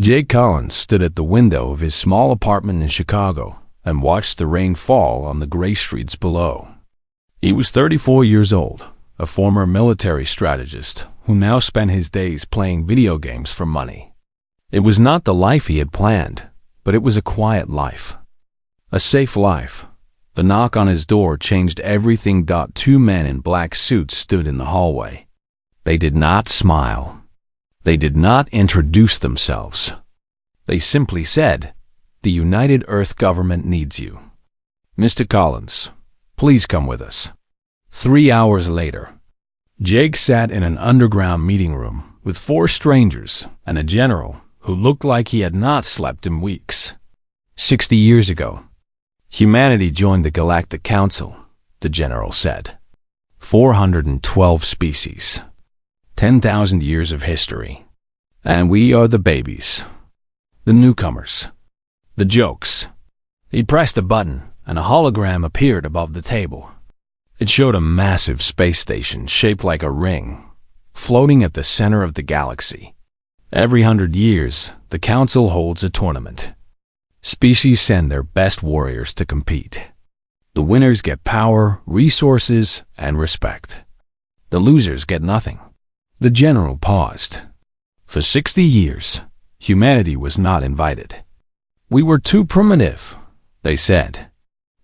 Jake Collins stood at the window of his small apartment in Chicago and watched the rain fall on the gray streets below. He was 34 years old, a former military strategist who now spent his days playing video games for money. It was not the life he had planned, but it was a quiet life. A safe life. The knock on his door changed everything. Two men in black suits stood in the hallway. They did not smile. They did not introduce themselves. They simply said, "The United Earth government needs you. Mr. Collins, please come with us." 3 hours later, Jake sat in an underground meeting room with 4 strangers and a general who looked like he had not slept in weeks. 60 years ago, humanity joined the Galactic Council, the general said. 412 species. 10,000 years of history. And we are the babies. The newcomers. The jokes. He pressed a button, and a hologram appeared above the table. It showed a massive space station shaped like a ring, floating at the center of the galaxy. Every 100 years, the Council holds a tournament. Species send their best warriors to compete. The winners get power, resources, and respect. The losers get nothing. The general paused. For 60 years, humanity was not invited. We were too primitive, they said.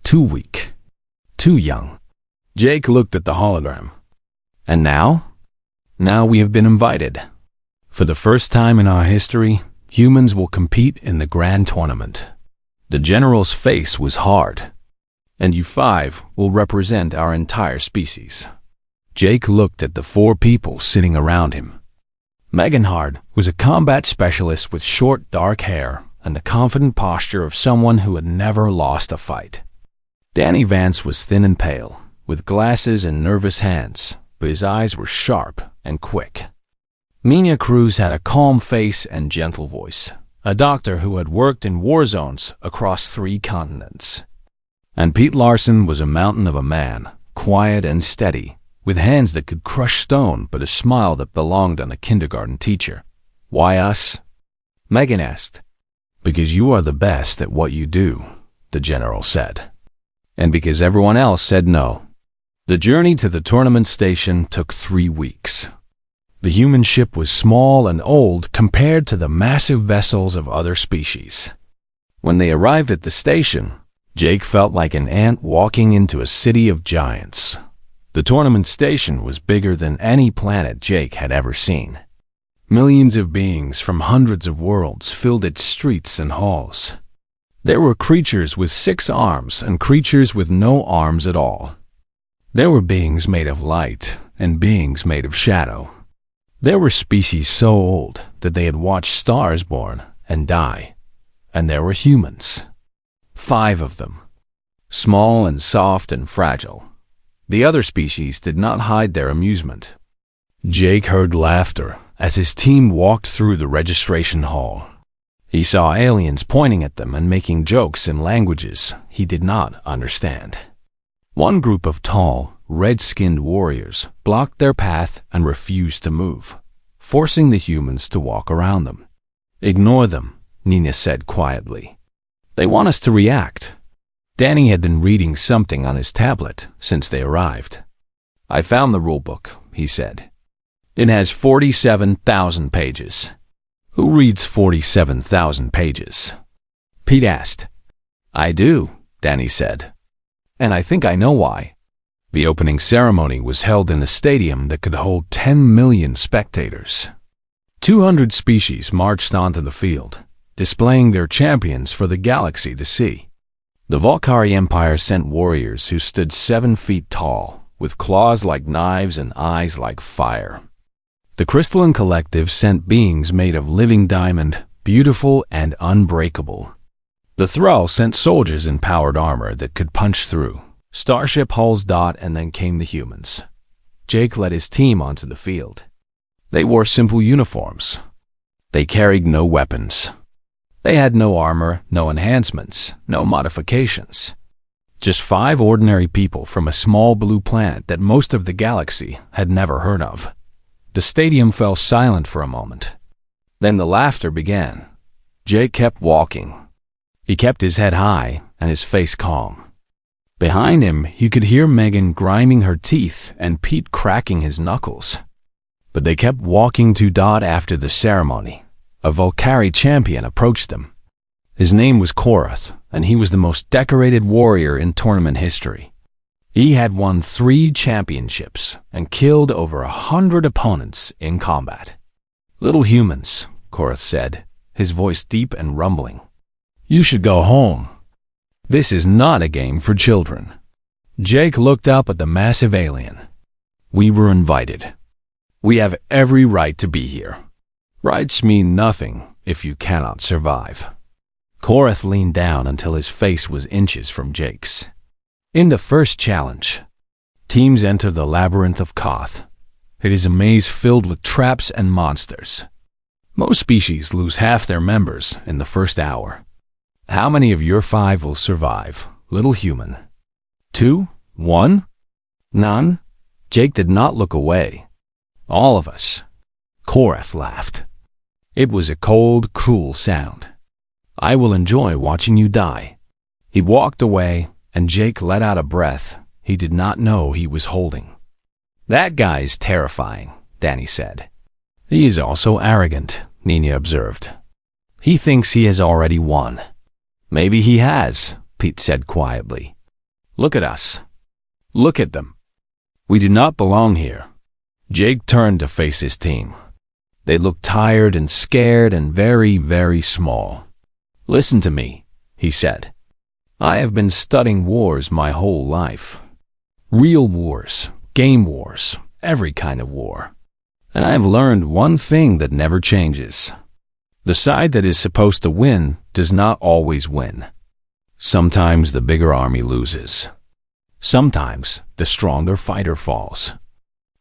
Too weak. Too young. Jake looked at the hologram. And now? Now we have been invited. For the first time in our history, humans will compete in the grand tournament. The general's face was hard. And you 5 will represent our entire species. Jake looked at the 4 people sitting around him. Meganhard was a combat specialist with short, dark hair and the confident posture of someone who had never lost a fight. Danny Vance was thin and pale, with glasses and nervous hands, but his eyes were sharp and quick. Mina Cruz had a calm face and gentle voice, a doctor who had worked in war zones across 3 continents. And Pete Larson was a mountain of a man, quiet and steady, with hands that could crush stone but a smile that belonged on a kindergarten teacher. Why us? Megan asked. Because you are the best at what you do, the general said. And because everyone else said no. The journey to the tournament station took 3 weeks. The human ship was small and old compared to the massive vessels of other species. When they arrived at the station, Jake felt like an ant walking into a city of giants. The tournament station was bigger than any planet Jake had ever seen. Millions of beings from hundreds of worlds filled its streets and halls. There were creatures with 6 arms and creatures with no arms at all. There were beings made of light and beings made of shadow. There were species so old that they had watched stars born and die. And there were humans. 5 of them. Small and soft and fragile. The other species did not hide their amusement. Jake heard laughter as his team walked through the registration hall. He saw aliens pointing at them and making jokes in languages he did not understand. One group of tall, red-skinned warriors blocked their path and refused to move, forcing the humans to walk around them. Ignore them, Nina said quietly. They want us to react. Danny had been reading something on his tablet since they arrived. I found the rulebook, he said. It has 47,000 pages. Who reads 47,000 pages? Pete asked. I do, Danny said. And I think I know why. The opening ceremony was held in a stadium that could hold 10 million spectators. 200 species marched onto the field, displaying their champions for the galaxy to see. The Valkyrie Empire sent warriors who stood 7 feet tall, with claws like knives and eyes like fire. The Crystalline Collective sent beings made of living diamond, beautiful and unbreakable. The Thrall sent soldiers in powered armor that could punch through. Starship hulls. And then came the humans. Jake led his team onto the field. They wore simple uniforms. They carried no weapons. They had no armor, no enhancements, no modifications. Just 5 ordinary people from a small blue planet that most of the galaxy had never heard of. The stadium fell silent for a moment. Then the laughter began. Jake kept walking. He kept his head high and his face calm. Behind him, you could hear Megan grinding her teeth and Pete cracking his knuckles. But they kept walking to dot after the ceremony. A Volcari champion approached them. His name was Korath, and he was the most decorated warrior in tournament history. He had won 3 championships and killed over 100 opponents in combat. "Little humans," Korath said, his voice deep and rumbling. "You should go home. This is not a game for children." Jake looked up at the massive alien. "We were invited. We have every right to be here. Rights mean nothing if you cannot survive." Korath leaned down until his face was inches from Jake's. In the first challenge, teams enter the Labyrinth of Koth. It is a maze filled with traps and monsters. Most species lose half their members in the first hour. How many of your 5 will survive, little human? 2? 1? None? Jake did not look away. "All of us." Korath laughed. It was a cold, cruel sound. "I will enjoy watching you die." He walked away, and Jake let out a breath he did not know he was holding. "That guy's terrifying," Danny said. "He is also arrogant," Nina observed. "He thinks he has already won." "Maybe he has," Pete said quietly. "Look at us. Look at them. We do not belong here." Jake turned to face his team. They looked tired and scared and very, very small. "Listen to me," he said. "I have been studying wars my whole life. Real wars, game wars, every kind of war. And I have learned one thing that never changes. The side that is supposed to win does not always win. Sometimes the bigger army loses. Sometimes the stronger fighter falls.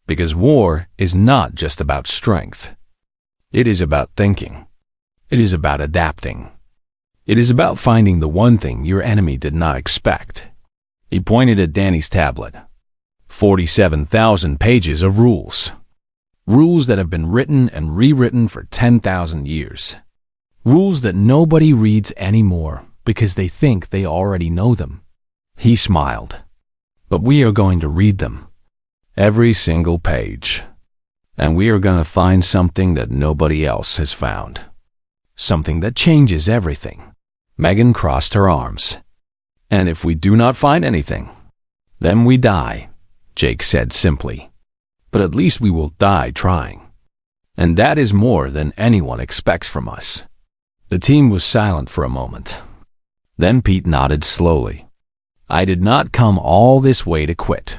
Because war is not just about strength. It is about thinking. It is about adapting. It is about finding the one thing your enemy did not expect." He pointed at Danny's tablet. 47,000 pages of rules. Rules that have been written and rewritten for 10,000 years. Rules that nobody reads anymore because they think they already know them. He smiled. "But we are going to read them. Every single page. And we are going to find something that nobody else has found. Something that changes everything." Megan crossed her arms. "And if we do not find anything, then we die," Jake said simply. "But at least we will die trying. And that is more than anyone expects from us." The team was silent for a moment. Then Pete nodded slowly. "I did not come all this way to quit."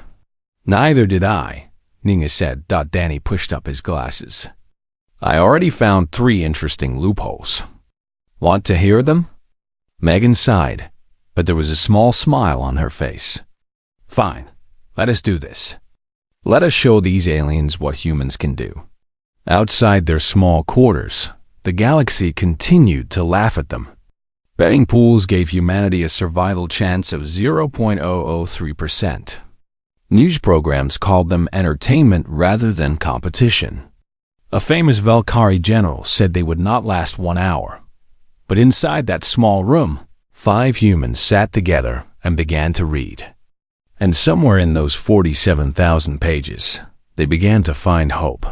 "Neither did I," Nina said. Danny pushed up his glasses. "I already found 3 interesting loopholes. Want to hear them?" Megan sighed, but there was a small smile on her face. "Fine, let us do this. Let us show these aliens what humans can do." Outside their small quarters, the galaxy continued to laugh at them. Betting pools gave humanity a survival chance of 0.003%. News programs called them entertainment rather than competition. A famous Valkyrie general said they would not last 1 hour. But inside that small room, 5 humans sat together and began to read. And somewhere in those 47,000 pages, they began to find hope.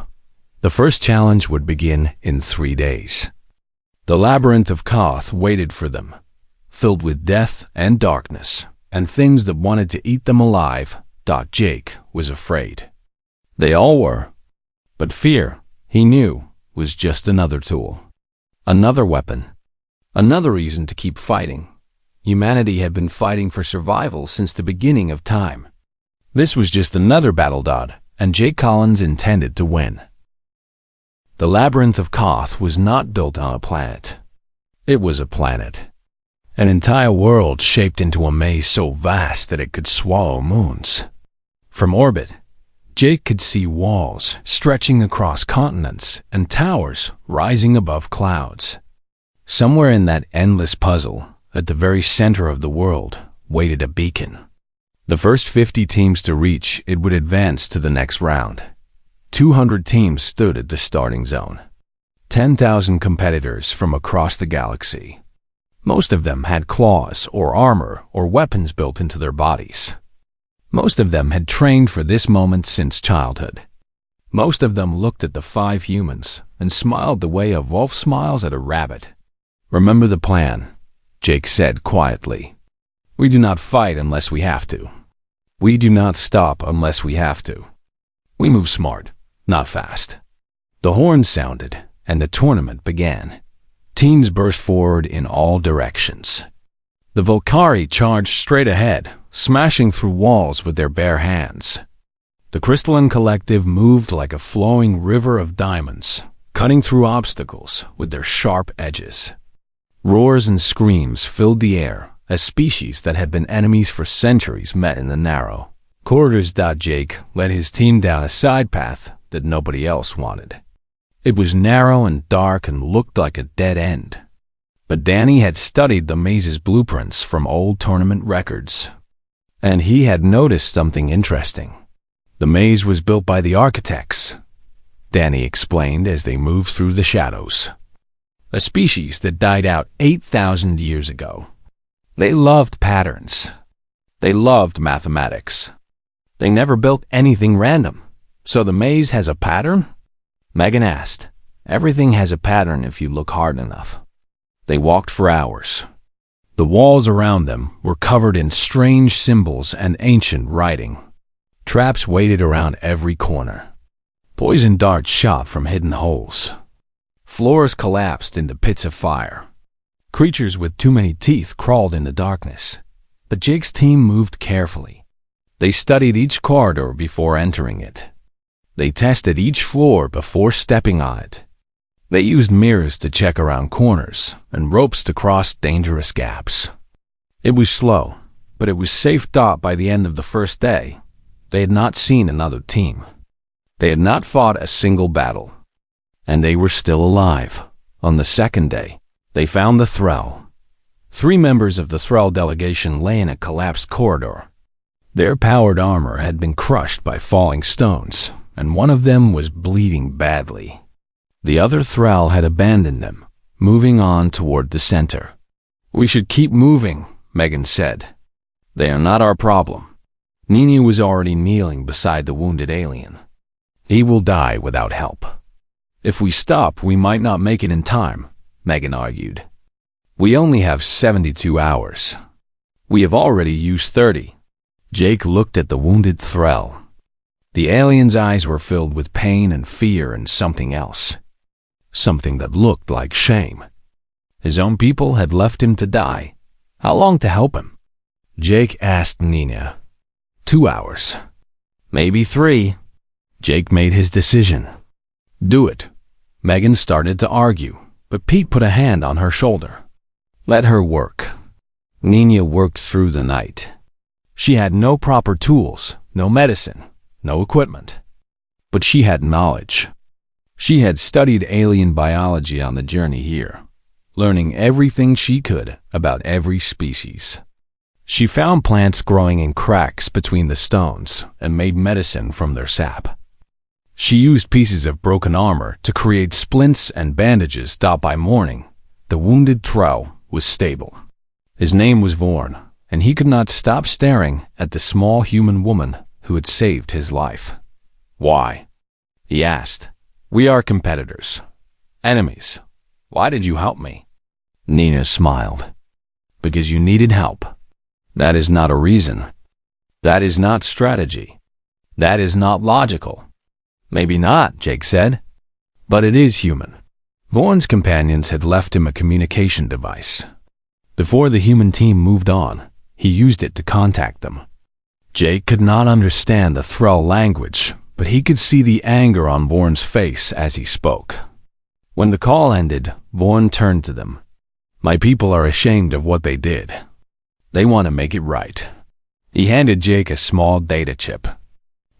The first challenge would begin in 3 days. The Labyrinth of Koth waited for them, filled with death and darkness, and things that wanted to eat them alive. Jake was afraid. They all were. But fear, he knew, was just another tool. Another weapon. Another reason to keep fighting. Humanity had been fighting for survival since the beginning of time. This was just another battle, and Jake Collins intended to win. The Labyrinth of Koth was not built on a planet. It was a planet. An entire world shaped into a maze so vast that it could swallow moons. From orbit, Jake could see walls stretching across continents and towers rising above clouds. Somewhere in that endless puzzle, at the very center of the world, waited a beacon. The first 50 teams to reach it would advance to the next round. 200 teams stood at the starting zone. 10,000 competitors from across the galaxy. Most of them had claws or armor or weapons built into their bodies. Most of them had trained for this moment since childhood. Most of them looked at the 5 humans and smiled the way a wolf smiles at a rabbit. "Remember the plan," Jake said quietly. "We do not fight unless we have to. We do not stop unless we have to. We move smart, not fast." The horn sounded, and the tournament began. Teams burst forward in all directions. The Volcari charged straight ahead, smashing through walls with their bare hands. The Crystalline Collective moved like a flowing river of diamonds, cutting through obstacles with their sharp edges. Roars and screams filled the air as species that had been enemies for centuries met in the narrow corridors. Jake led his team down a side path that nobody else wanted. It was narrow and dark and looked like a dead end. But Danny had studied the maze's blueprints from old tournament records, and he had noticed something interesting. The maze was built by the architects, Danny explained as they moved through the shadows. A species that died out 8,000 years ago. They loved patterns. They loved mathematics. They never built anything random. "So the maze has a pattern?" Megan asked. "Everything has a pattern if you look hard enough." They walked for hours. The walls around them were covered in strange symbols and ancient writing. Traps waited around every corner. Poison darts shot from hidden holes. Floors collapsed into pits of fire. Creatures with too many teeth crawled in the darkness. But Jake's team moved carefully. They studied each corridor before entering it. They tested each floor before stepping on it. They used mirrors to check around corners and ropes to cross dangerous gaps. It was slow, but it was safe. By the end of the first day, they had not seen another team. They had not fought a single battle. And they were still alive. On the second day, they found the Thrall. 3 members of the Thrall delegation lay in a collapsed corridor. Their powered armor had been crushed by falling stones, and one of them was bleeding badly. The other Thrall had abandoned them, moving on toward the center. "We should keep moving," Megan said. "They are not our problem." Nina was already kneeling beside the wounded alien. "He will die without help. If we stop, we might not make it in time," Megan argued. "We only have 72 hours. We have already used 30. Jake looked at the wounded Thrall. The alien's eyes were filled with pain and fear and something else. Something that looked like shame. His own people had left him to die. How long to help him? Jake asked Nina. 2 hours. Maybe 3. Jake made his decision. "Do it." Megan started to argue, but Pete put a hand on her shoulder. "Let her work." Nina worked through the night. She had no proper tools, no medicine, no equipment. But she had knowledge. She had studied alien biology on the journey here, learning everything she could about every species. She found plants growing in cracks between the stones and made medicine from their sap. She used pieces of broken armor to create splints and bandages. By morning, the wounded Thrall was stable. His name was Vorn, and he could not stop staring at the small human woman who had saved his life. "Why?" he asked. "We are competitors. Enemies. Why did you help me?" Nina smiled. "Because you needed help. That is not a reason. That is not strategy. That is not logical." "Maybe not," Jake said. "But it is human." Vorn's companions had left him a communication device. Before the human team moved on, he used it to contact them. Jake could not understand the Thrall language, but he could see the anger on Vorn's face as he spoke. When the call ended, Vorn turned to them. "My people are ashamed of what they did. They want to make it right." He handed Jake a small data chip.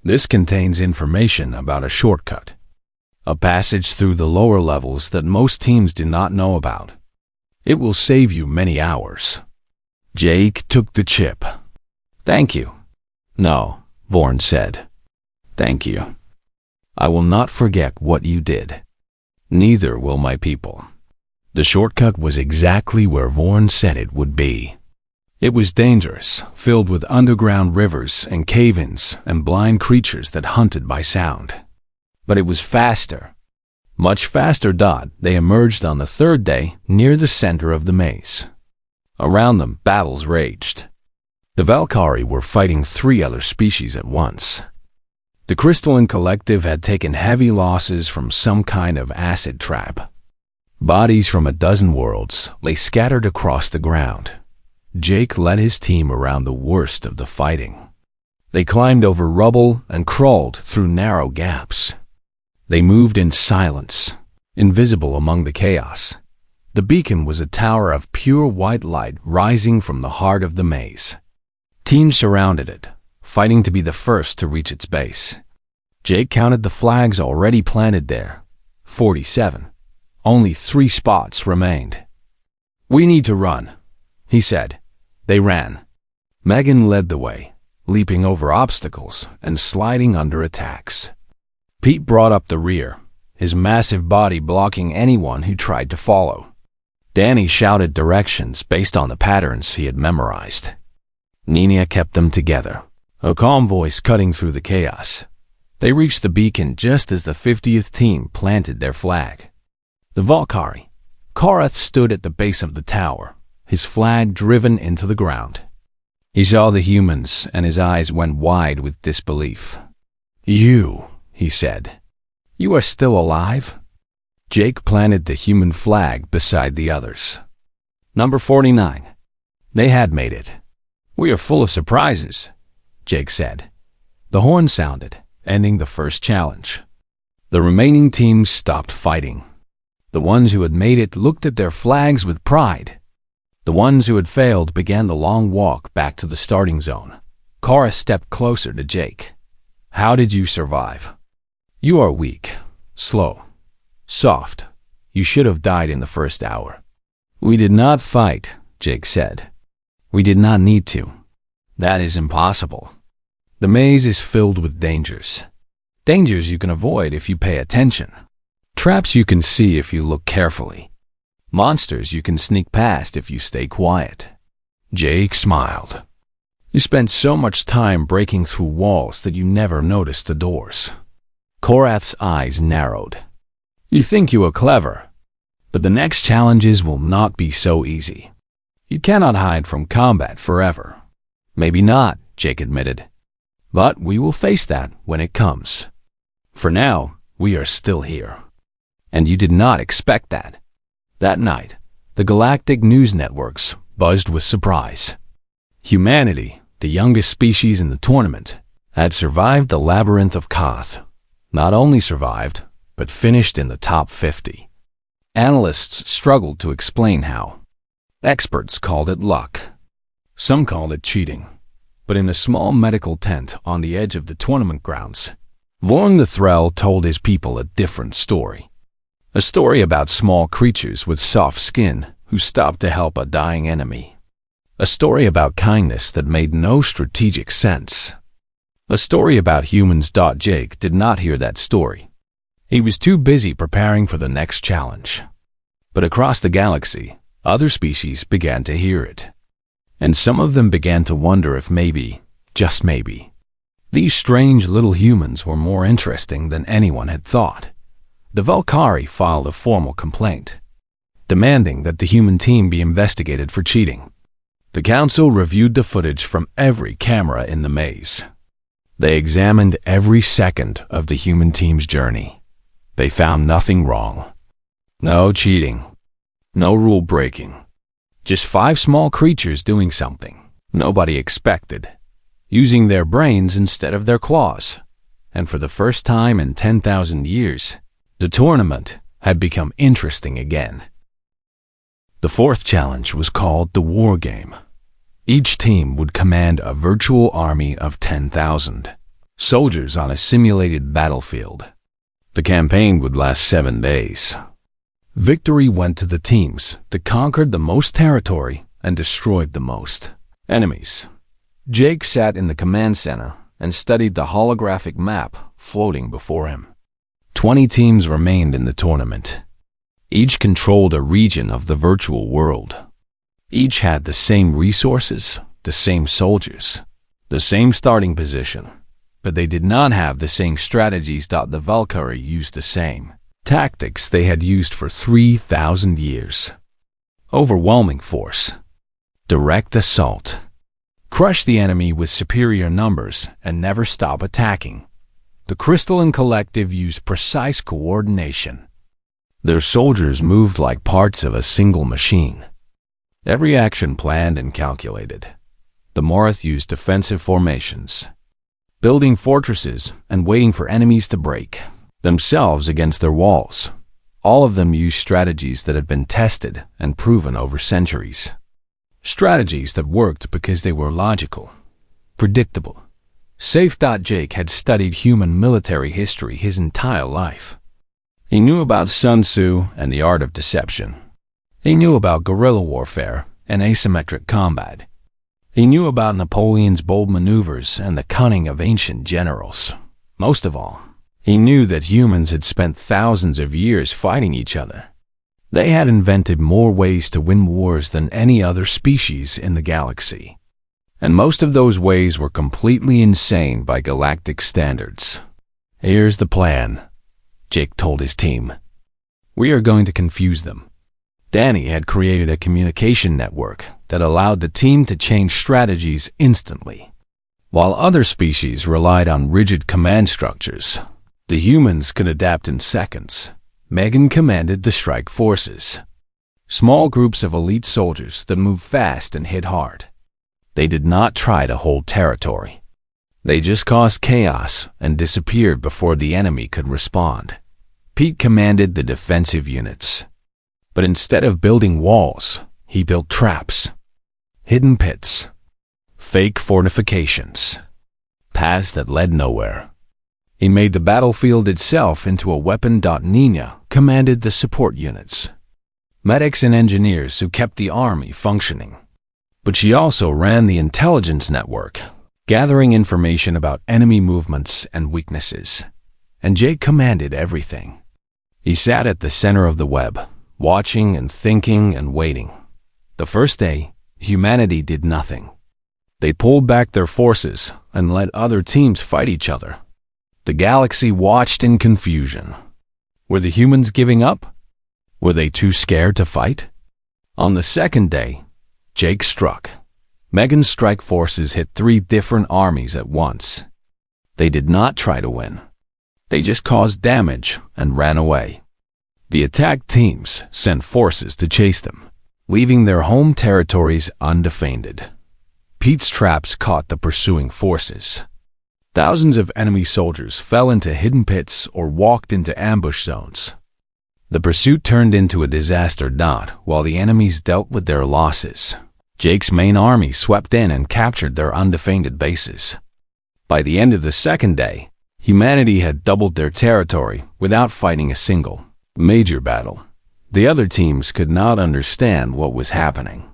"This contains information about a shortcut, a passage through the lower levels that most teams do not know about. It will save you many hours." Jake took the chip. "Thank you." "No," Vorn said. "Thank you. I will not forget what you did." Neither will my people. The shortcut was exactly where Vorn said it would be. It was dangerous, filled with underground rivers and cave-ins and blind creatures that hunted by sound. But it was faster. Much faster. They emerged on the third day near the center of the maze. Around them, battles raged. The Valkyrie were fighting 3 other species at once. The Crystalline Collective had taken heavy losses from some kind of acid trap. Bodies from a dozen worlds lay scattered across the ground. Jake led his team around the worst of the fighting. They climbed over rubble and crawled through narrow gaps. They moved in silence, invisible among the chaos. The beacon was a tower of pure white light rising from the heart of the maze. Teams surrounded it, fighting to be the first to reach its base. Jake counted the flags already planted there. 47. Only 3 spots remained. "We need to run," he said. They ran. Megan led the way, leaping over obstacles and sliding under attacks. Pete brought up the rear, his massive body blocking anyone who tried to follow. Danny shouted directions based on the patterns he had memorized. Nina kept them together, a calm voice cutting through the chaos. They reached the beacon just as the 50th team planted their flag. The Valkyrie, Korath, stood at the base of the tower, his flag driven into the ground. He saw the humans, and his eyes went wide with disbelief. "You," he said. "You are still alive?" Jake planted the human flag beside the others. Number 49. They had made it. "We are full of surprises," Jake said. The horn sounded, ending the first challenge. The remaining teams stopped fighting. The ones who had made it looked at their flags with pride. The ones who had failed began the long walk back to the starting zone. Cora stepped closer to Jake. "How did you survive?" "You are weak, slow, soft. You should have died in the first hour." "We did not fight," Jake said. "We did not need to." "That is impossible. The maze is filled with dangers. Dangers you can avoid if you pay attention. Traps you can see if you look carefully. Monsters you can sneak past if you stay quiet." Jake smiled. "You spent so much time breaking through walls that you never noticed the doors." Korath's eyes narrowed. "You think you are clever, but the next challenges will not be so easy. You cannot hide from combat forever." "Maybe not," Jake admitted. "But we will face that when it comes. For now, we are still here. And you did not expect that." That night, the galactic news networks buzzed with surprise. Humanity, the youngest species in the tournament, had survived the labyrinth of Koth. Not only survived, but finished in the top 50. Analysts struggled to explain how. Experts called it luck. Some called it cheating. But in a small medical tent on the edge of the tournament grounds, Vorn the Thrall told his people a different story. A story about small creatures with soft skin who stopped to help a dying enemy. A story about kindness that made no strategic sense. A story about humans. Jake did not hear that story. He was too busy preparing for the next challenge. But across the galaxy, other species began to hear it. And some of them began to wonder if maybe, just maybe, these strange little humans were more interesting than anyone had thought. The Valkyrie filed a formal complaint, demanding that the human team be investigated for cheating. The council reviewed the footage from every camera in the maze. They examined every second of the human team's journey. They found nothing wrong. No cheating. No rule breaking. Just 5 small creatures doing something nobody expected, using their brains instead of their claws. And for the first time in 10,000 years, the tournament had become interesting again. The 4th challenge was called the War Game. Each team would command a virtual army of 10,000 soldiers on a simulated battlefield. The campaign would last 7 days. Victory went to the teams that conquered the most territory and destroyed the most enemies. Jake sat in the command center and studied the holographic map floating before him. 20 teams remained in the tournament. Each controlled a region of the virtual world. Each had the same resources, the same soldiers, the same starting position, but they did not have the same strategies. The Valkyrie used the same tactics they had used for 3,000 years. Overwhelming force. Direct assault. Crush the enemy with superior numbers and never stop attacking. The Crystalline Collective used precise coordination. Their soldiers moved like parts of a single machine. Every action planned and calculated. The Morath used defensive formations, building fortresses and waiting for enemies to break themselves against their walls. All of them used strategies that had been tested and proven over centuries. Strategies that worked because they were logical, predictable, safe. Jake had studied human military history his entire life. He knew about Sun Tzu and the art of deception. He knew about guerrilla warfare and asymmetric combat. He knew about Napoleon's bold maneuvers and the cunning of ancient generals. Most of all, he knew that humans had spent thousands of years fighting each other. They had invented more ways to win wars than any other species in the galaxy. And most of those ways were completely insane by galactic standards. Here's the plan, Jake told his team. We are going to confuse them. Danny had created a communication network that allowed the team to change strategies instantly. While other species relied on rigid command structures, the humans could adapt in seconds. Megan commanded the strike forces, small groups of elite soldiers that moved fast and hit hard. They did not try to hold territory. They just caused chaos and disappeared before the enemy could respond. Pete commanded the defensive units. But instead of building walls, he built traps, hidden pits, fake fortifications, paths that led nowhere. He made the battlefield itself into a weapon. Nina commanded the support units, medics and engineers who kept the army functioning. But she also ran the intelligence network, gathering information about enemy movements and weaknesses. And Jake commanded everything. He sat at the center of the web, watching and thinking and waiting. The first day, humanity did nothing. They pulled back their forces and let other teams fight each other. The galaxy watched in confusion. Were the humans giving up? Were they too scared to fight? On the second day, Jake struck. Megan's strike forces hit 3 different armies at once. They did not try to win. They just caused damage and ran away. The attack teams sent forces to chase them, leaving their home territories undefended. Pete's traps caught the pursuing forces. Thousands of enemy soldiers fell into hidden pits or walked into ambush zones. The pursuit turned into a disaster. While the enemies dealt with their losses, Jake's main army swept in and captured their undefended bases. By the end of the second day, humanity had doubled their territory without fighting a single major battle. The other teams could not understand what was happening.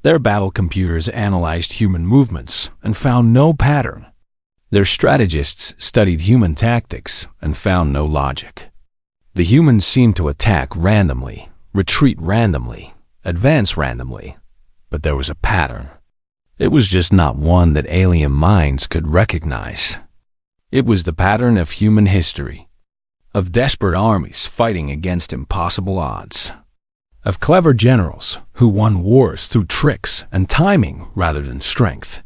Their battle computers analyzed human movements and found no pattern. Their strategists studied human tactics and found no logic. The humans seemed to attack randomly, retreat randomly, advance randomly, but there was a pattern. It was just not one that alien minds could recognize. It was the pattern of human history, of desperate armies fighting against impossible odds, of clever generals who won wars through tricks and timing rather than strength.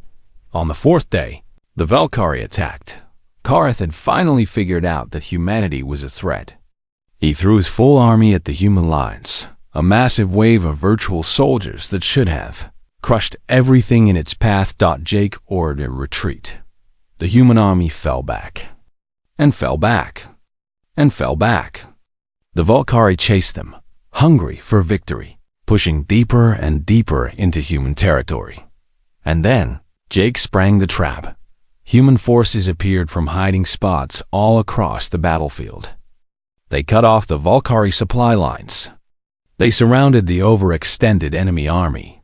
On the fourth day, the Valkyrie attacked. Kareth had finally figured out that humanity was a threat. He threw his full army at the human lines, a massive wave of virtual soldiers that should have crushed everything in its path. Jake ordered a retreat. The human army fell back, and fell back, and fell back. The Valkyrie chased them, hungry for victory, pushing deeper and deeper into human territory. And then, Jake sprang the trap. Human forces appeared from hiding spots all across the battlefield. They cut off the Valkyrie supply lines. They surrounded the overextended enemy army.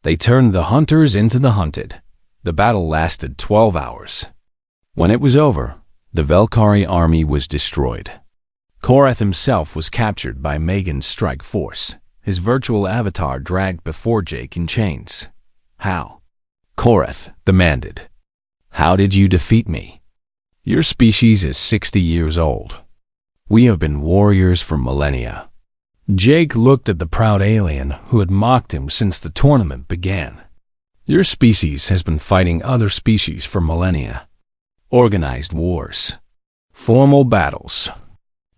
They turned the hunters into the hunted. The battle lasted 12 hours. When it was over, the Valkyrie army was destroyed. Korath himself was captured by Megan's strike force, his virtual avatar dragged before Jake in chains. How? Korath demanded. How did you defeat me? Your species is 60 years old. We have been warriors for millennia. Jake looked at the proud alien who had mocked him since the tournament began. Your species has been fighting other species for millennia. Organized wars, formal battles,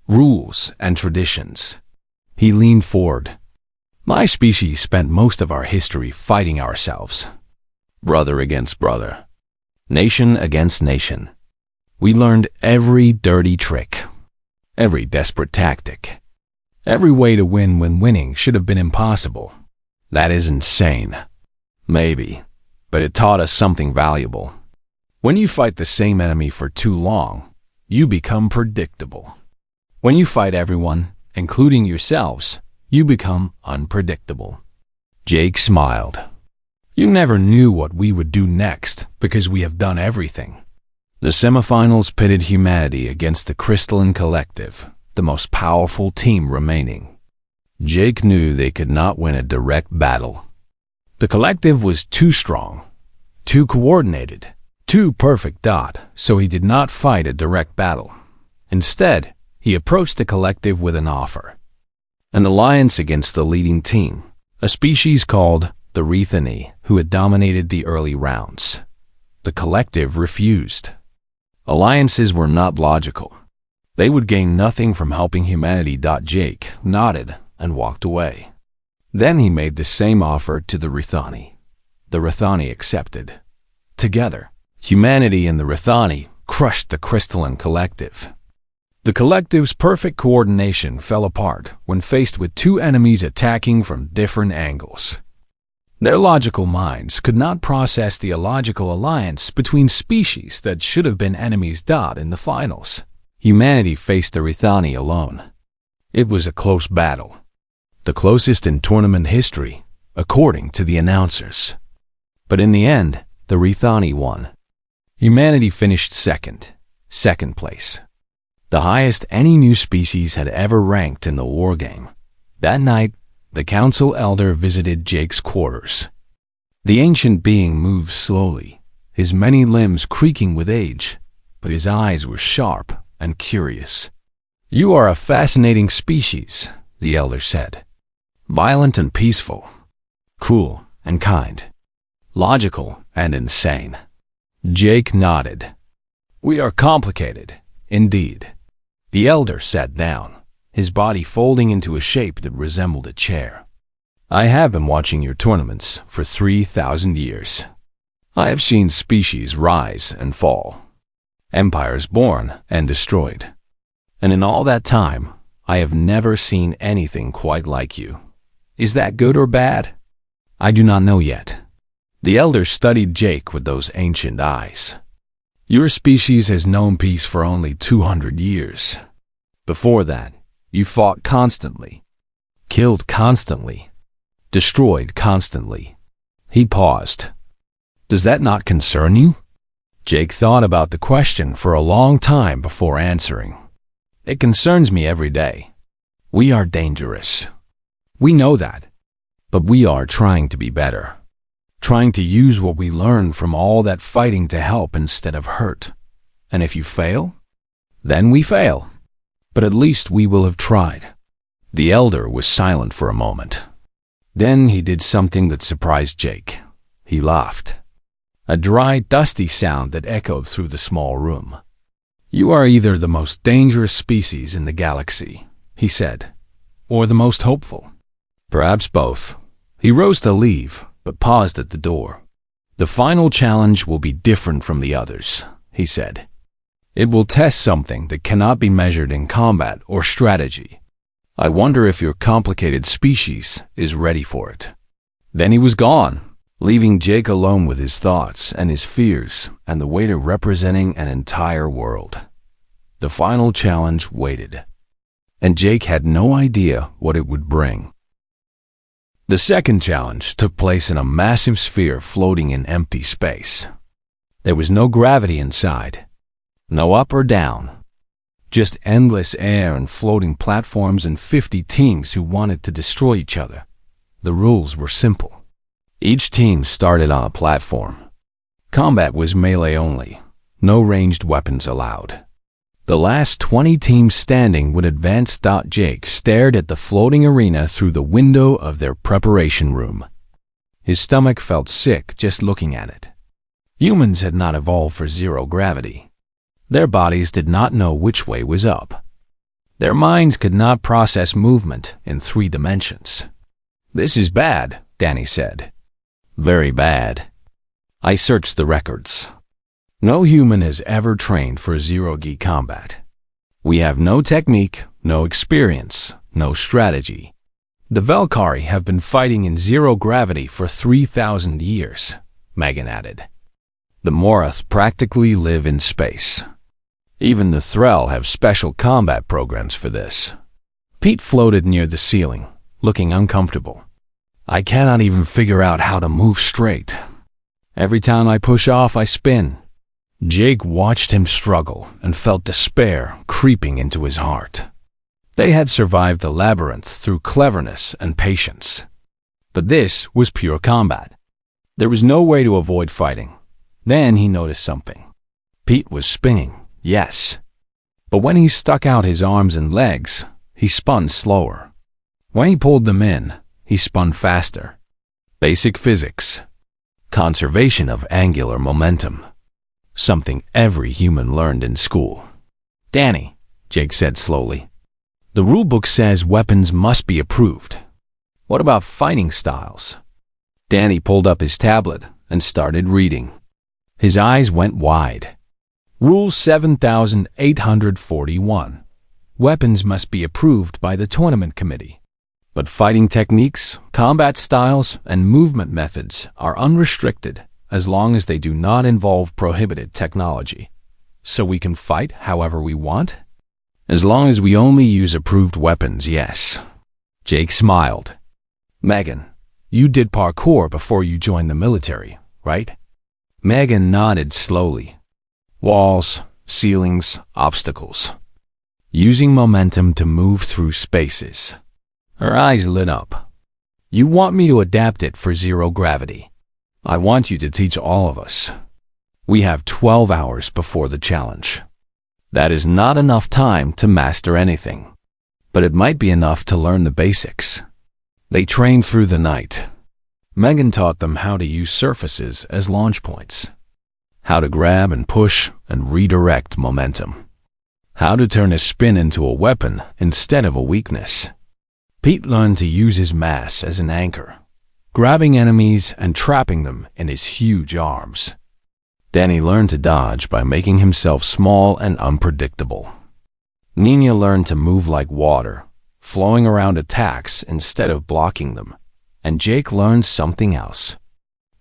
rules and traditions. He leaned forward. My species spent most of our history fighting ourselves. Brother against brother. Nation against nation. We learned every dirty trick. Every desperate tactic. Every way to win when winning should have been impossible. That is insane. Maybe, but it taught us something valuable. When you fight the same enemy for too long, you become predictable. When you fight everyone, including yourselves, you become unpredictable. Jake smiled. You never knew what we would do next because we have done everything. The semifinals pitted humanity against the Crystalline Collective, the most powerful team remaining. Jake knew they could not win a direct battle. The collective was too strong, too coordinated, too perfect, so he did not fight a direct battle. Instead, he approached the collective with an offer. An alliance against the leading team, a species called the Rethani, who had dominated the early rounds. The collective refused. Alliances were not logical. They would gain nothing from helping humanity. Jake nodded and walked away. Then he made the same offer to the Rethani. The Rethani accepted. Together, humanity and the Rethani crushed the Crystalline Collective. The collective's perfect coordination fell apart when faced with two enemies attacking from different angles. Their logical minds could not process the illogical alliance between species that should have been enemies. In the finals, humanity faced the Rethani alone. It was a close battle. The closest in tournament history, according to the announcers. But in the end, the Rethani won. Humanity finished second place. The highest any new species had ever ranked in the wargame. That night, the council elder visited Jake's quarters. The ancient being moved slowly, his many limbs creaking with age, but his eyes were sharp and curious. You are a fascinating species, the elder said. Violent and peaceful, cruel and kind, logical and insane. Jake nodded. We are complicated, indeed. The elder sat down, his body folding into a shape that resembled a chair. I have been watching your tournaments for 3,000 years. I have seen species rise and fall, empires born and destroyed. And in all that time, I have never seen anything quite like you. Is that good or bad? I do not know yet. The elder studied Jake with those ancient eyes. Your species has known peace for only 200 years. Before that, you fought constantly, killed constantly, destroyed constantly. He paused. Does that not concern you? Jake thought about the question for a long time before answering. It concerns me every day. We are dangerous. We know that. But we are trying to be better. Trying to use what we learned from all that fighting to help instead of hurt. And if you fail, then we fail. But at least we will have tried. The elder was silent for a moment. Then he did something that surprised Jake. He laughed. A dry, dusty sound that echoed through the small room. You are either the most dangerous species in the galaxy, he said, or the most hopeful. Perhaps both. He rose to leave, but paused at the door. The final challenge will be different from the others, he said. It will test something that cannot be measured in combat or strategy. I wonder if your complicated species is ready for it. Then he was gone, leaving Jake alone with his thoughts and his fears and the weight of representing an entire world. The final challenge waited, and Jake had no idea what it would bring. The second challenge took place in a massive sphere floating in empty space. There was no gravity inside, no up or down, Just endless air and floating platforms and 50 teams who wanted to destroy each other. The rules were simple. Each team started on a platform. Combat was melee only. No ranged weapons allowed. The last 20 teams standing would advance. Jake stared at the floating arena through the window of their preparation room. His stomach felt sick just looking at it. Humans had not evolved for zero gravity. Their bodies did not know which way was up. Their minds could not process movement in 3 dimensions. "This is bad," Danny said. "Very bad. I searched the records. No human has ever trained for zero-G combat. We have no technique, no experience, no strategy. The Valkyrie have been fighting in zero gravity for 3,000 years, Megan added. The Morath practically live in space. Even the Thrall have special combat programs for this." Pete floated near the ceiling, looking uncomfortable. "I cannot even figure out how to move straight. Every time I push off, I spin." Jake watched him struggle and felt despair creeping into his heart. They had survived the labyrinth through cleverness and patience. But this was pure combat. There was no way to avoid fighting. Then he noticed something. Pete was spinning, yes. But when he stuck out his arms and legs, he spun slower. When he pulled them in, he spun faster. Basic physics. Conservation of angular momentum. Something every human learned in school. "Danny," Jake said slowly, "the rulebook says weapons must be approved. What about fighting styles?" Danny pulled up his tablet and started reading. His eyes went wide. Rule 7841. Weapons must be approved by the tournament committee. But fighting techniques, combat styles, and movement methods are unrestricted as long as they do not involve prohibited technology. So we can fight however we want? As long as we only use approved weapons, yes. Jake smiled. "Megan, you did parkour before you joined the military, right?" Megan nodded slowly. "Walls, ceilings, obstacles. Using momentum to move through spaces." Her eyes lit up. "You want me to adapt it for zero gravity? I want you to teach all of us. We have 12 hours before the challenge. That is not enough time to master anything, but it might be enough to learn the basics." They trained through the night. Megan taught them how to use surfaces as launch points, how to grab and push and redirect momentum, how to turn a spin into a weapon instead of a weakness. Pete learned to use his mass as an anchor, grabbing enemies and trapping them in his huge arms. Danny learned to dodge by making himself small and unpredictable. Nina learned to move like water, flowing around attacks instead of blocking them. And Jake learned something else.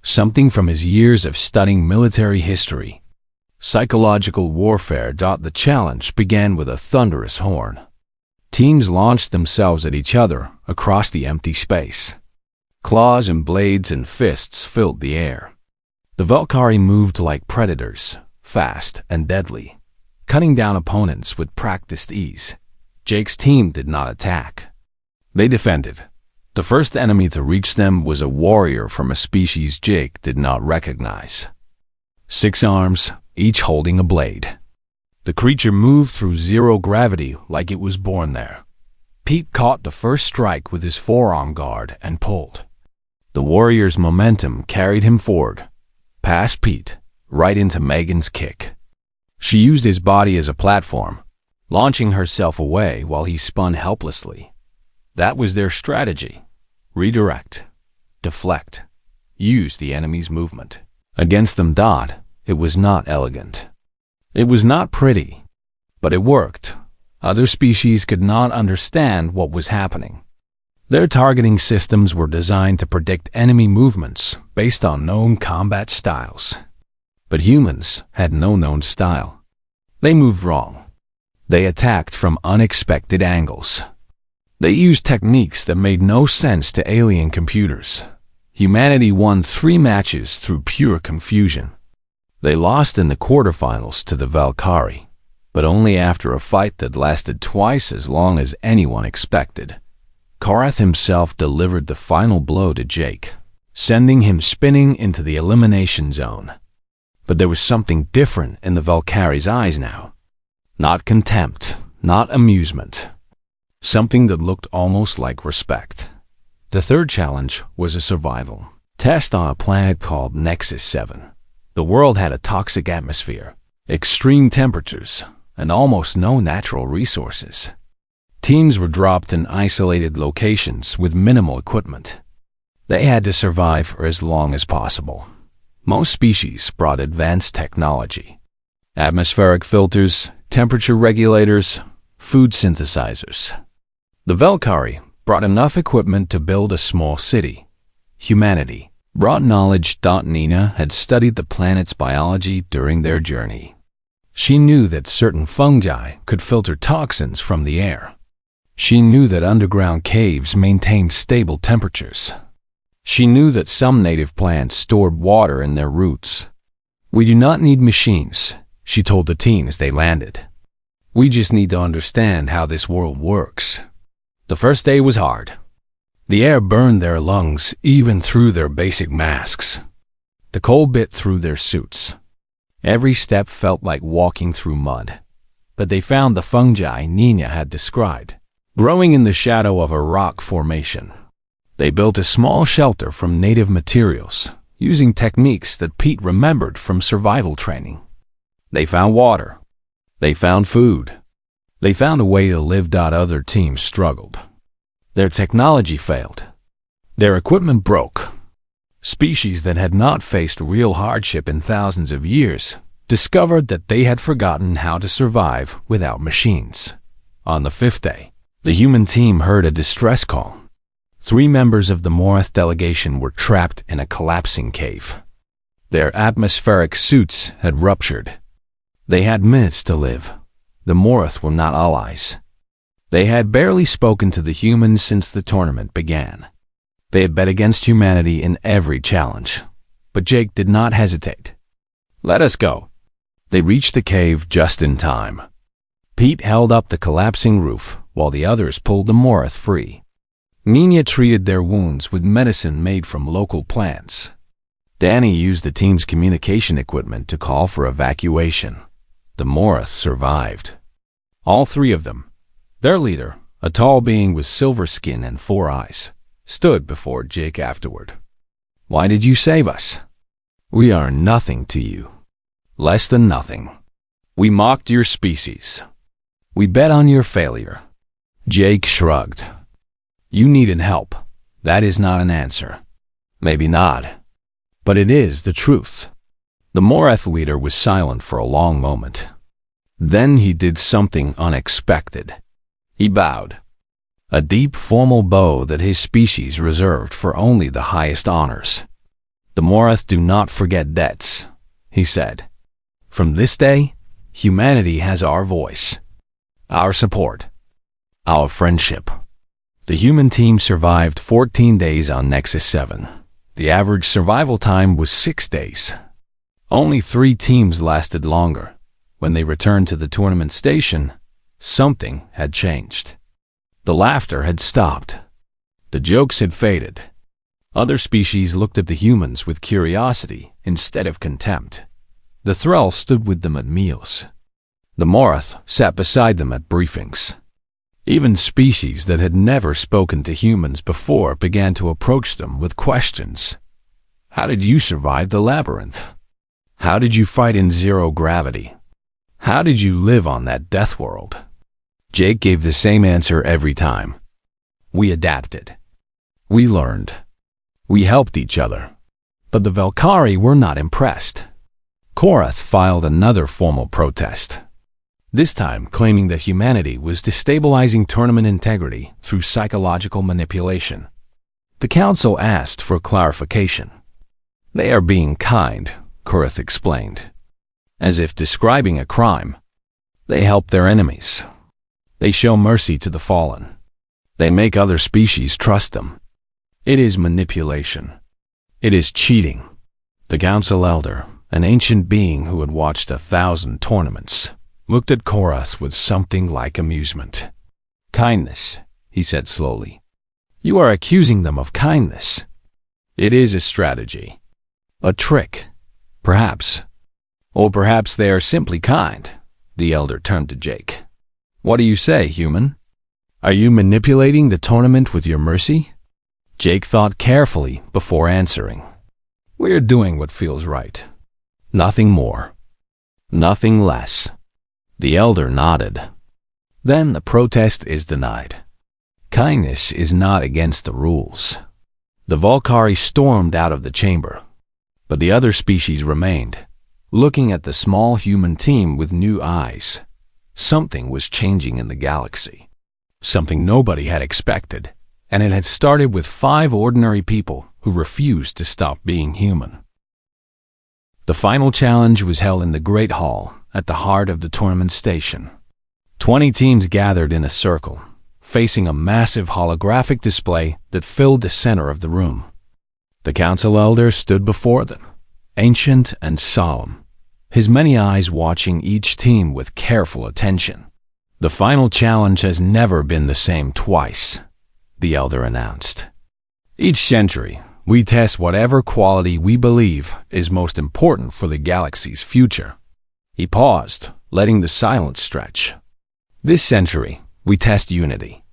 Something from his years of studying military history. Psychological warfare. The challenge began with a thunderous horn. Teams launched themselves at each other across the empty space. Claws and blades and fists filled the air. The Valkyrie moved like predators, fast and deadly, cutting down opponents with practiced ease. Jake's team did not attack. They defended. The first enemy to reach them was a warrior from a species Jake did not recognize. 6 arms, each holding a blade. The creature moved through zero gravity like it was born there. Pete caught the first strike with his forearm guard and pulled. The warrior's momentum carried him forward, past Pete, right into Megan's kick. She used his body as a platform, launching herself away while he spun helplessly. That was their strategy. Redirect, deflect, use the enemy's movement. Against them, it was not elegant. It was not pretty, but it worked. Other species could not understand what was happening. Their targeting systems were designed to predict enemy movements based on known combat styles. But humans had no known style. They moved wrong. They attacked from unexpected angles. They used techniques that made no sense to alien computers. Humanity won 3 matches through pure confusion. They lost in the quarterfinals to the Valkyrie, But only after a fight that lasted twice as long as anyone expected. Korath himself delivered the final blow to Jake, sending him spinning into the elimination zone. But there was something different in the Valkyrie's eyes now. Not contempt, not amusement. Something that looked almost like respect. The third challenge was a survival test on a planet called Nexus 7. The world had a toxic atmosphere, extreme temperatures, and almost no natural resources. Teams were dropped in isolated locations with minimal equipment. They had to survive for as long as possible. Most species brought advanced technology. Atmospheric filters, temperature regulators, food synthesizers. The Valkyrie brought enough equipment to build a small city. Humanity brought knowledge. Nina had studied the planet's biology during their journey. She knew that certain fungi could filter toxins from the air. She knew that underground caves maintained stable temperatures. She knew that some native plants stored water in their roots. "We do not need machines," she told the team as they landed. "We just need to understand how this world works." The first day was hard. The air burned their lungs even through their basic masks. The cold bit through their suits. Every step felt like walking through mud. But they found the fungi Nina had described, growing in the shadow of a rock formation. They built a small shelter from native materials, using techniques that Pete remembered from survival training. They found water. They found food. They found a way to live. Other teams struggled. Their technology failed. Their equipment broke. Species that had not faced real hardship in thousands of years discovered that they had forgotten how to survive without machines. On the fifth day, the human team heard a distress call. 3 members of the Morath delegation were trapped in a collapsing cave. Their atmospheric suits had ruptured. They had minutes to live. The Morath were not allies. They had barely spoken to the humans since the tournament began. They had bet against humanity in every challenge. But Jake did not hesitate. "Let us go." They reached the cave just in time. Pete held up the collapsing roof while the others pulled the Morath free. Nina treated their wounds with medicine made from local plants. Danny used the team's communication equipment to call for evacuation. The Morath survived. All 3 of them. Their leader, a tall being with silver skin and 4 eyes, stood before Jake afterward. "Why did you save us?" "We are nothing to you. Less than nothing. We mocked your species. We bet on your failure." Jake shrugged. "You needed help. That is not an answer." "Maybe not. But it is the truth." The Morath leader was silent for a long moment. Then he did something unexpected. He bowed. A deep, formal bow that his species reserved for only the highest honors. "The Morath do not forget debts," he said. "From this day, humanity has our voice, our support, our friendship." The human team survived 14 days on Nexus 7. The average survival time was 6 days. Only 3 teams lasted longer. When they returned to the tournament station, something had changed. The laughter had stopped. The jokes had faded. Other species looked at the humans with curiosity instead of contempt. The Thrall stood with them at meals. The Morath sat beside them at briefings. Even species that had never spoken to humans before began to approach them with questions. "How did you survive the labyrinth? How did you fight in zero gravity? How did you live on that death world?" Jake gave the same answer every time. "We adapted. We learned. We helped each other." But the Valkyrie were not impressed. Korath filed another formal protest, this time claiming that humanity was destabilizing tournament integrity through psychological manipulation. The council asked for clarification. "They are being kind," Korath explained, as if describing a crime. "They help their enemies. They show mercy to the fallen. They make other species trust them. It is manipulation. It is cheating." The council elder, an ancient being who had watched 1,000 tournaments, looked at Korath with something like amusement. "Kindness," he said slowly. "You are accusing them of kindness. It is a strategy. A trick, perhaps. Or perhaps they are simply kind." The elder turned to Jake. "What do you say, human? Are you manipulating the tournament with your mercy?" Jake thought carefully before answering. "We're doing what feels right. Nothing more. Nothing less." The elder nodded. "Then the protest is denied. Kindness is not against the rules." The Valkyrie stormed out of the chamber, but the other species remained, looking at the small human team with new eyes. Something was changing in the galaxy. Something nobody had expected, and it had started with 5 ordinary people who refused to stop being human. The final challenge was held in the Great Hall at the heart of the tournament station. 20 teams gathered in a circle, facing a massive holographic display that filled the center of the room. The council elder stood before them, ancient and solemn, his many eyes watching each team with careful attention. "The final challenge has never been the same twice," the elder announced. "Each century, we test whatever quality we believe is most important for the galaxy's future." He paused, letting the silence stretch. "This century, we test unity."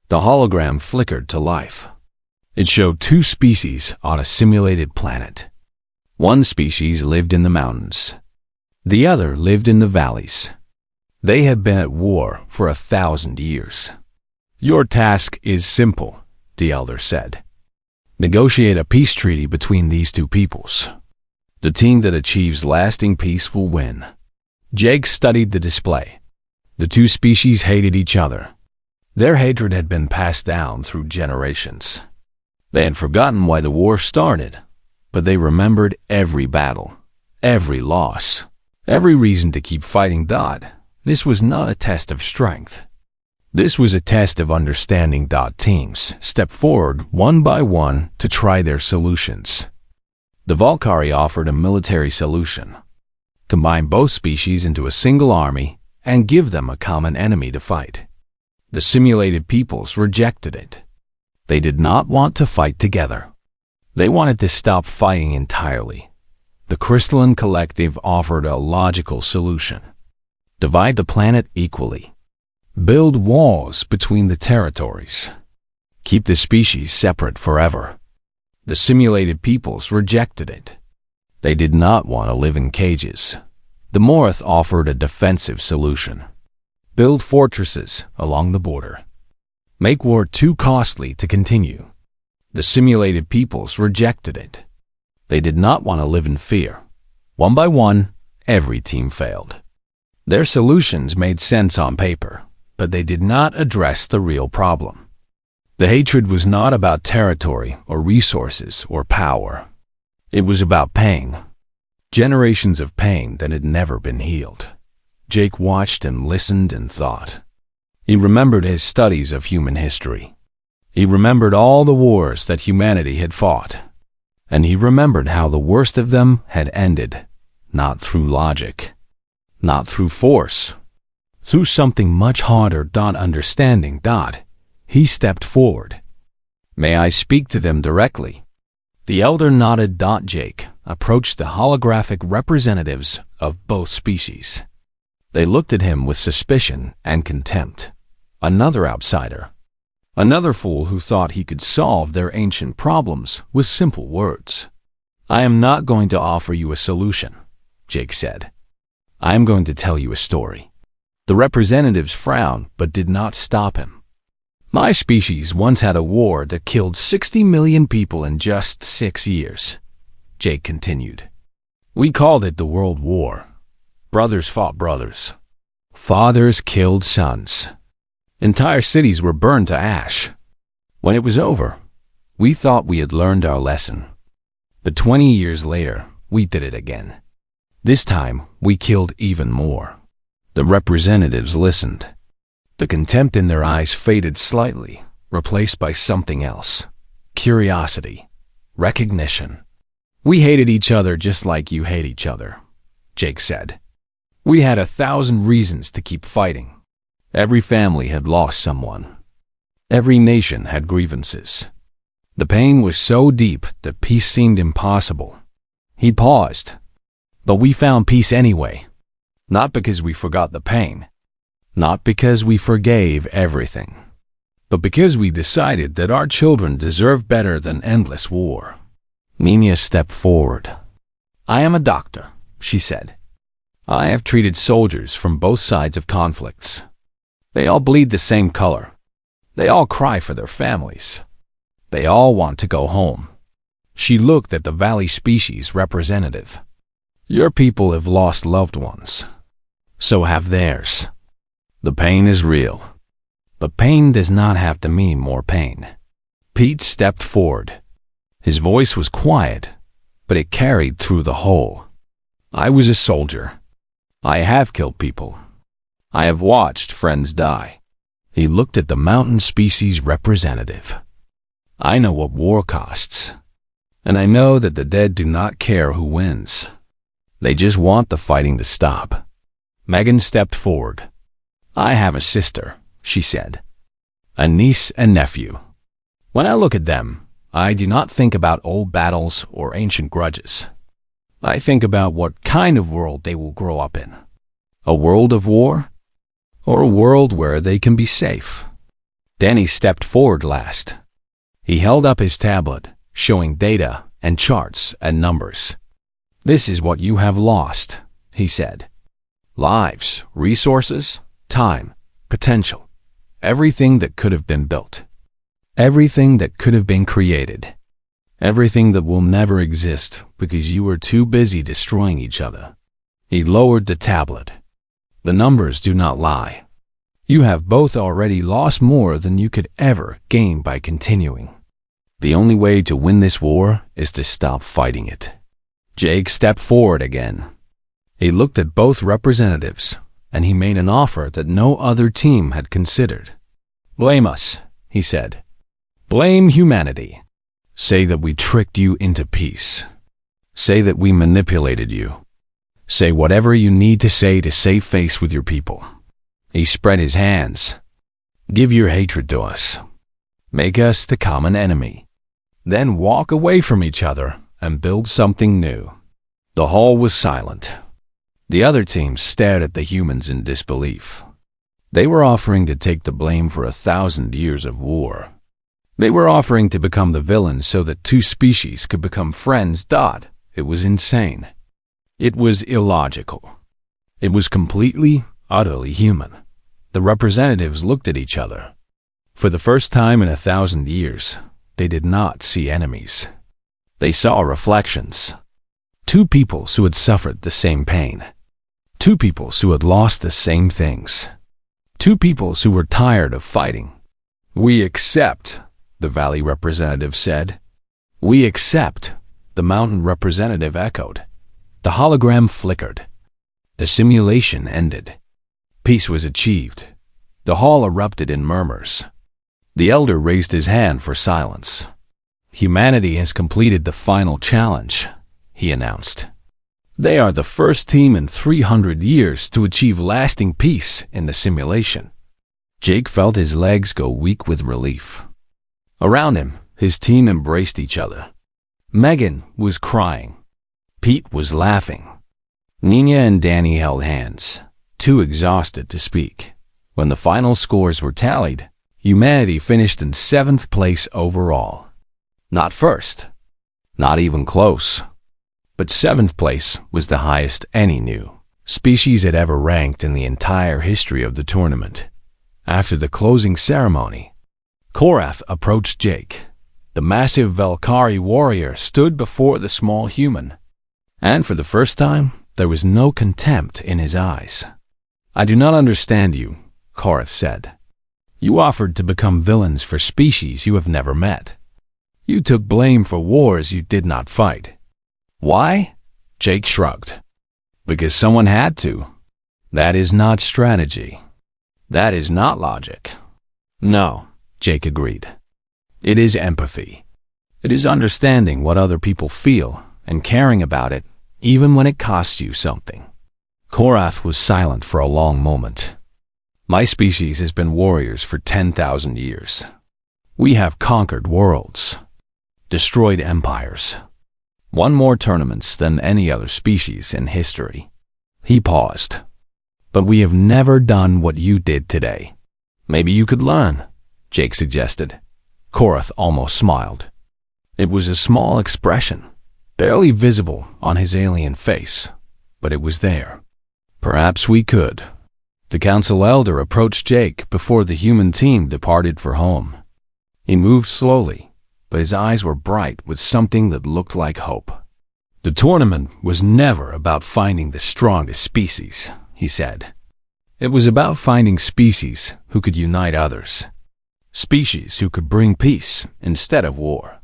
The hologram flickered to life. It showed 2 species on a simulated planet. One species lived in the mountains. The other lived in the valleys. They had been at war for 1,000 years. "Your task is simple," the elder said. "Negotiate a peace treaty between these 2 peoples. The team that achieves lasting peace will win." Jake studied the display. The 2 species hated each other. Their hatred had been passed down through generations. They had forgotten why the war started, but they remembered every battle, every loss, every reason to keep fighting. This was not a test of strength. This was a test of understanding. Teams stepped forward one by one to try their solutions. The Valkyrie offered a military solution. Combine both species into a single army and give them a common enemy to fight. The simulated peoples rejected it. They did not want to fight together. They wanted to stop fighting entirely. The Crystalline Collective offered a logical solution. Divide the planet equally. Build walls between the territories. Keep the species separate forever. The simulated peoples rejected it. They did not want to live in cages. The Morith offered a defensive solution. Build fortresses along the border. Make war too costly to continue. The simulated peoples rejected it. They did not want to live in fear. One by one, every team failed. Their solutions made sense on paper, but they did not address the real problem. The hatred was not about territory or resources or power. It was about pain. Generations of pain that had never been healed. Jake watched and listened and thought. He remembered his studies of human history. He remembered all the wars that humanity had fought. And he remembered how the worst of them had ended, not through logic, not through force, through something much harder. Understanding. He stepped forward. "May I speak to them directly?" The elder nodded. Jake approached the holographic representatives of both species. They looked at him with suspicion and contempt. Another outsider. Another fool who thought he could solve their ancient problems with simple words. "I am not going to offer you a solution," Jake said. "I am going to tell you a story." The representatives frowned but did not stop him. "My species once had a war that killed 60 million people in just 6 years," Jake continued. "We called it the World War. Brothers fought brothers. Fathers killed sons. Entire cities were burned to ash. When it was over, we thought we had learned our lesson. But 20 years later, we did it again. This time, we killed even more." The representatives listened. The contempt in their eyes faded slightly, replaced by something else. Curiosity. Recognition. "We hated each other just like you hate each other," Jake said. We had 1,000 reasons to keep fighting. Every family had lost someone. Every nation had grievances. The pain was so deep that peace seemed impossible. He paused. But we found peace anyway. Not because we forgot the pain. Not because we forgave everything. But because we decided that our children deserve better than endless war. Nina stepped forward. "I am a doctor," she said. "I have treated soldiers from both sides of conflicts. They all bleed the same color. They all cry for their families. They all want to go home." She looked at the Valley species representative. "Your people have lost loved ones. So have theirs. The pain is real. But pain does not have to mean more pain." Pete stepped forward. His voice was quiet, but it carried through the whole. "I was a soldier. I have killed people. I have watched friends die." He looked at the mountain species representative. "I know what war costs. And I know that the dead do not care who wins. They just want the fighting to stop." Megan stepped forward. "I have a sister," she said. "A niece and nephew. When I look at them, I do not think about old battles or ancient grudges. I think about what kind of world they will grow up in. A world of war? Or a world where they can be safe?" Danny stepped forward last. He held up his tablet, showing data and charts and numbers. "This is what you have lost," he said. "Lives, resources, time, potential. Everything that could have been built. Everything that could have been created. Everything that will never exist because you were too busy destroying each other." He lowered the tablet. "The numbers do not lie. You have both already lost more than you could ever gain by continuing. The only way to win this war is to stop fighting it." Jake stepped forward again. He looked at both representatives, and he made an offer that no other team had considered. "Blame us," he said. "Blame humanity. Say that we tricked you into peace. Say that we manipulated you. Say whatever you need to say to save face with your people." He spread his hands. "Give your hatred to us. Make us the common enemy. Then walk away from each other and build something new." The hall was silent. The other teams stared at the humans in disbelief. They were offering to take the blame for 1,000 years of war. They were offering to become the villains so that two species could become friends. It was insane. It was illogical. It was completely, utterly human. The representatives looked at each other. For the first time in 1,000 years, they did not see enemies. They saw reflections. Two peoples who had suffered the same pain. Two peoples who had lost the same things. Two peoples who were tired of fighting. "We accept," the Valley representative said. "We accept," the Mountain representative echoed. The hologram flickered. The simulation ended. Peace was achieved. The hall erupted in murmurs. The elder raised his hand for silence. "Humanity has completed the final challenge," he announced. "They are the first team in 300 years to achieve lasting peace in the simulation." Jake felt his legs go weak with relief. Around him, his team embraced each other. Megan was crying. Pete was laughing. Nina and Danny held hands, too exhausted to speak. When the final scores were tallied, humanity finished in 7th place overall. Not first, not even close, but 7th place was the highest any new species had ever ranked in the entire history of the tournament. After the closing ceremony, Korath approached Jake. The massive Valkyrie warrior stood before the small human, and for the first time, there was no contempt in his eyes. "I do not understand you," Korath said. "You offered to become villains for species you have never met. You took blame for wars you did not fight. Why?" Jake shrugged. "Because someone had to. That is not strategy. That is not logic." "No," Jake agreed. "It is empathy. It is understanding what other people feel and caring about it, even when it costs you something." Korath was silent for a long moment. My species has been warriors for 10,000 years. We have conquered worlds, destroyed empires, won more tournaments than any other species in history. He paused. But we have never done what you did today. Maybe you could learn, Jake suggested. Korath almost smiled. It was a small expression, barely visible on his alien face, but it was there. Perhaps we could. The council elder approached Jake before the human team departed for home. He moved slowly, but his eyes were bright with something that looked like hope. The tournament was never about finding the strongest species, he said. It was about finding species who could unite others. Species who could bring peace instead of war.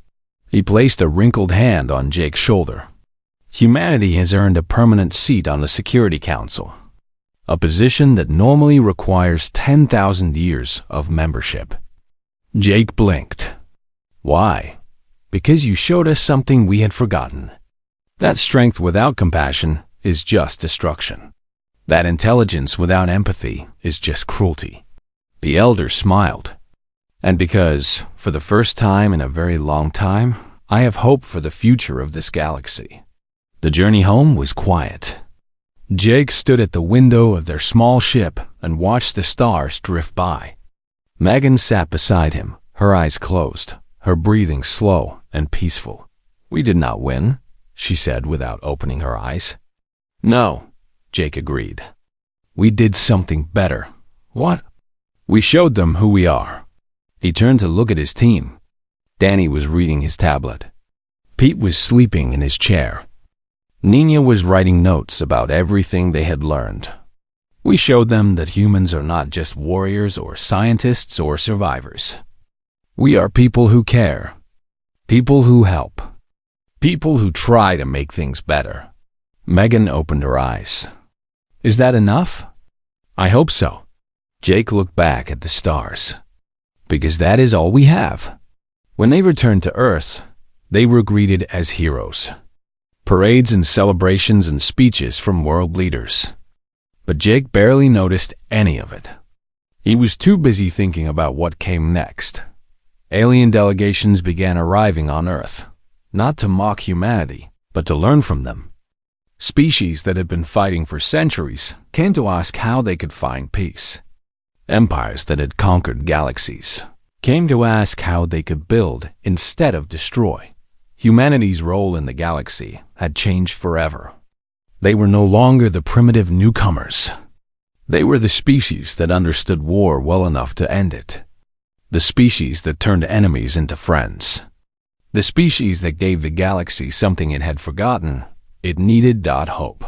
He placed a wrinkled hand on Jake's shoulder. Humanity has earned a permanent seat on the Security Council, a position that normally requires 10,000 years of membership. Jake blinked. Why? Because you showed us something we had forgotten. That strength without compassion is just destruction. That intelligence without empathy is just cruelty. The elder smiled. And because, for the first time in a very long time, I have hope for the future of this galaxy. The journey home was quiet. Jake stood at the window of their small ship and watched the stars drift by. Megan sat beside him, her eyes closed, her breathing slow and peaceful. We did not win, she said without opening her eyes. No, Jake agreed. We did something better. What? We showed them who we are. He turned to look at his team. Danny was reading his tablet. Pete was sleeping in his chair. Nina was writing notes about everything they had learned. We showed them that humans are not just warriors or scientists or survivors. We are people who care, people who help, people who try to make things better. Megan opened her eyes. Is that enough? I hope so. Jake looked back at the stars. Because that is all we have. When they returned to Earth, they were greeted as heroes. Parades and celebrations and speeches from world leaders. But Jake barely noticed any of it. He was too busy thinking about what came next. Alien delegations began arriving on Earth, not to mock humanity, but to learn from them. Species that had been fighting for centuries came to ask how they could find peace. Empires that had conquered galaxies came to ask how they could build instead of destroy. Humanity's role in the galaxy had changed forever. They were no longer the primitive newcomers. They were the species that understood war well enough to end it. The species that turned enemies into friends. The species that gave the galaxy something it had forgotten. It needed hope.